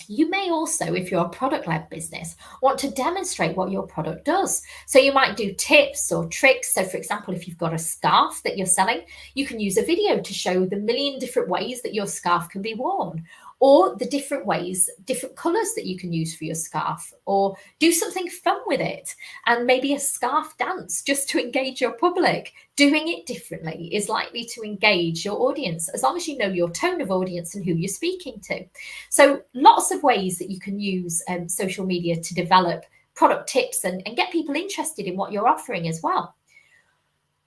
A: You may also, if you're a product-led business, want to demonstrate what your product does. So you might do tips or tricks. So for example, if you've got a scarf that you're selling, you can use a video to show the million different ways that your scarf can be worn, or the different ways, different colors that you can use for your scarf, or do something fun with it, and maybe a scarf dance just to engage your public. Doing it differently is likely to engage your audience, as long as you know your tone of audience and who you're speaking to. So lots of ways that you can use social media to develop product tips and get people interested in what you're offering as well.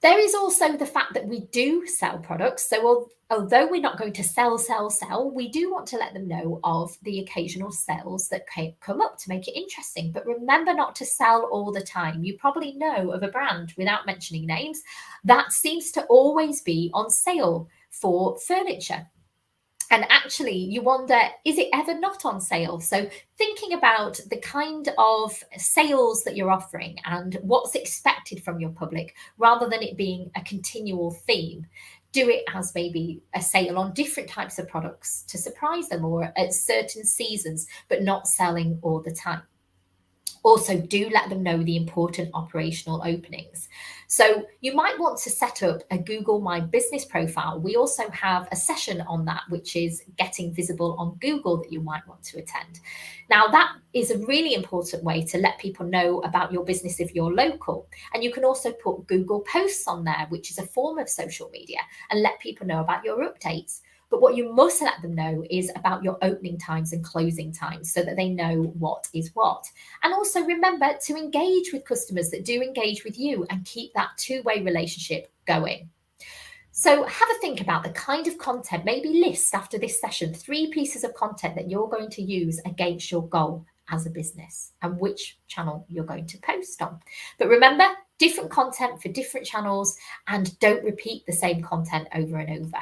A: There is also the fact that we do sell products. So although we're not going to sell, we do want to let them know of the occasional sales that come up to make it interesting. But remember not to sell all the time. You probably know of a brand, without mentioning names, that seems to always be on sale for furniture. And actually, you wonder, is it ever not on sale? So thinking about the kind of sales that you're offering and what's expected from your public, rather than it being a continual theme, do it as maybe a sale on different types of products to surprise them, or at certain seasons, but not selling all the time. Also, do let them know the important operational openings. So you might want to set up a Google My Business profile. We also have a session on that, which is getting visible on Google, that you might want to attend. Now, that is a really important way to let people know about your business if you're local. And you can also put Google Posts on there, which is a form of social media, and let people know about your updates. But what you must let them know is about your opening times and closing times, so that they know what is what. And also remember to engage with customers that do engage with you, and keep that two-way relationship going. So have a think about the kind of content, maybe list after this session 3 pieces of content that you're going to use against your goal as a business, and which channel you're going to post on. But remember, different content for different channels, and don't repeat the same content over and over.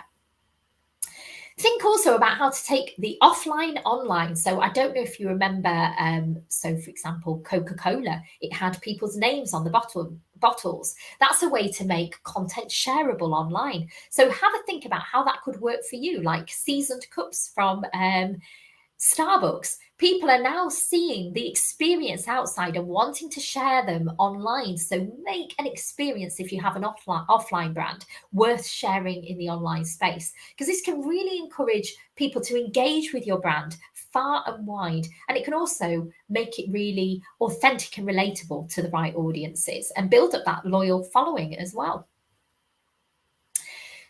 A: Think also about how to take the offline online. So I don't know if you remember, so for example, Coca-Cola, it had people's names on the bottles. That's a way to make content shareable online. So have a think about how that could work for you, like seasoned cups from Starbucks. People are now seeing the experience outside and wanting to share them online. So make an experience, if you have an offline brand, worth sharing in the online space, because this can really encourage people to engage with your brand far and wide. And it can also make it really authentic and relatable to the right audiences, and build up that loyal following as well.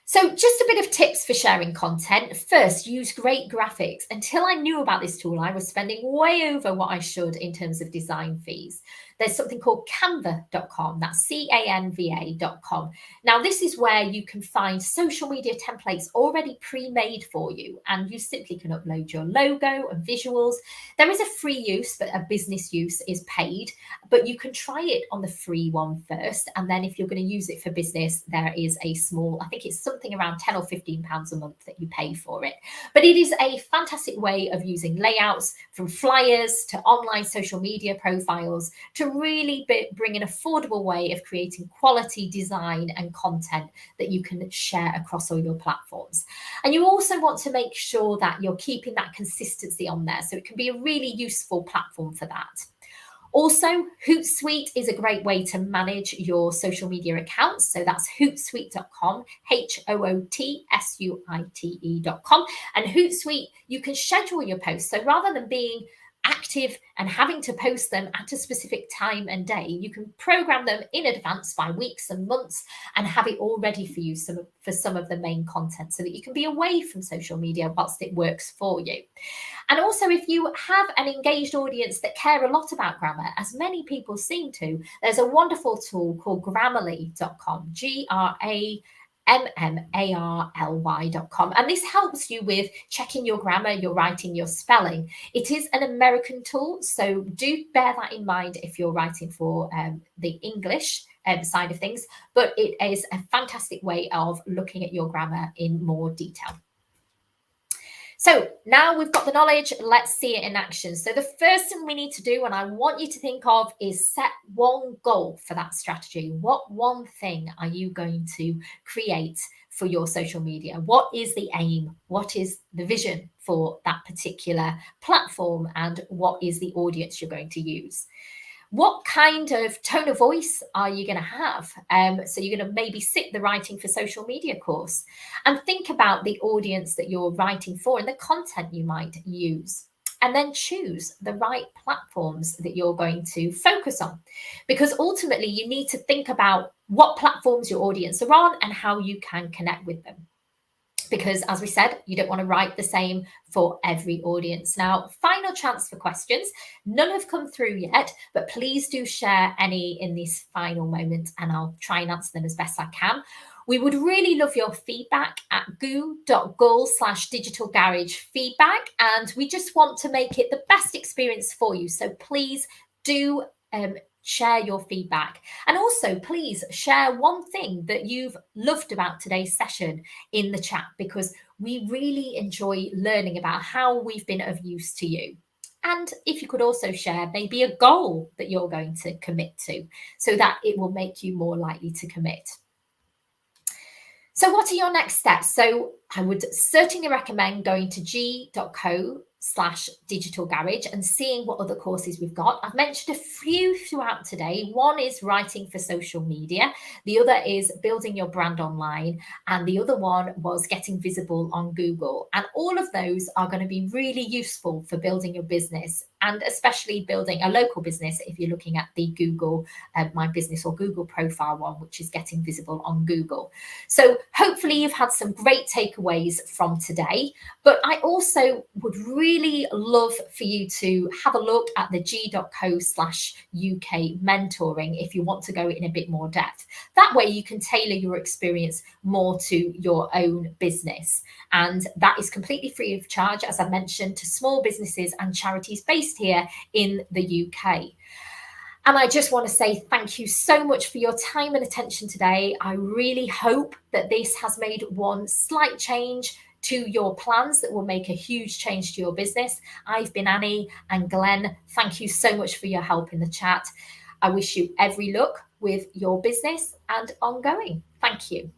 A: So just a bit of tips for sharing content. First, use great graphics. Until I knew about this tool, I was spending way over what I should in terms of design fees. There's something called canva.com, that's canva.com. Now, this is where you can find social media templates already pre-made for you, and you simply can upload your logo and visuals. There is a free use, but a business use is paid, but you can try it on the free one first. And then if you're going to use it for business, there is a small, I think it's something around £10 or £15 a month that you pay for it. But it is a fantastic way of using layouts, from flyers to online social media profiles, to really bring an affordable way of creating quality design and content that you can share across all your platforms. And you also want to make sure that you're keeping that consistency on there, so it can be a really useful platform for that. Also, Hootsuite is a great way to manage your social media accounts. So that's hootsuite.com, HOOTSUITE.com. And Hootsuite, you can schedule your posts. So rather than being active and having to post them at a specific time and day, you can program them in advance by weeks and months, and have it all ready for you for some of the main content, so that you can be away from social media whilst it works for you. And also, if you have an engaged audience that care a lot about grammar, as many people seem to, there's a wonderful tool called Grammarly.com, GRAMMARLY.com. And this helps you with checking your grammar, your writing, your spelling. It is an American tool, so do bear that in mind if you're writing for the English side of things. But it is a fantastic way of looking at your grammar in more detail. So now we've got the knowledge, let's see it in action. So the first thing we need to do, and I want you to think of, is set one goal for that strategy. What one thing are you going to create for your social media? What is the aim? What is the vision for that particular platform? And what is the audience you're going to use? What kind of tone of voice are you going to have? So you're going to maybe sit the Writing for Social Media course, and think about the audience that you're writing for and the content you might use. And then choose the right platforms that you're going to focus on, because ultimately you need to think about what platforms your audience are on and how you can connect with them. because as we said, you don't want to write the same for every audience. Now, final chance for questions. None have come through yet, but please do share any in this final moment and I'll try and answer them as best I can. We would really love your feedback at goo.gul/digital garage feedback. And we just want to make it the best experience for you. So please do share your feedback. And also, please share one thing that you've loved about today's session in the chat, because we really enjoy learning about how we've been of use to you. And if you could also share maybe a goal that you're going to commit to, so that it will make you more likely to commit. So what are your next steps? So I would certainly recommend going to g.co/digital garage and seeing what other courses we've got. I've mentioned a few throughout today. One is writing for social media. The other is building your brand online. And the other one was getting visible on Google. And all of those are going to be really useful for building your business, and especially building a local business if you're looking at the Google My Business or Google profile one, which is getting visible on Google. So hopefully you've had some great takeaways from today, but I also would really love for you to have a look at the g.co/UK mentoring if you want to go in a bit more depth. That way you can tailor your experience more to your own business. And that is completely free of charge, as I mentioned, to small businesses and charities based here in the UK. And I just want to say thank you so much for your time and attention today. I really hope that this has made one slight change to your plans that will make a huge change to your business. I've been Annie, and Glenn, thank you so much for your help in the chat. I wish you every luck with your business and ongoing. Thank you.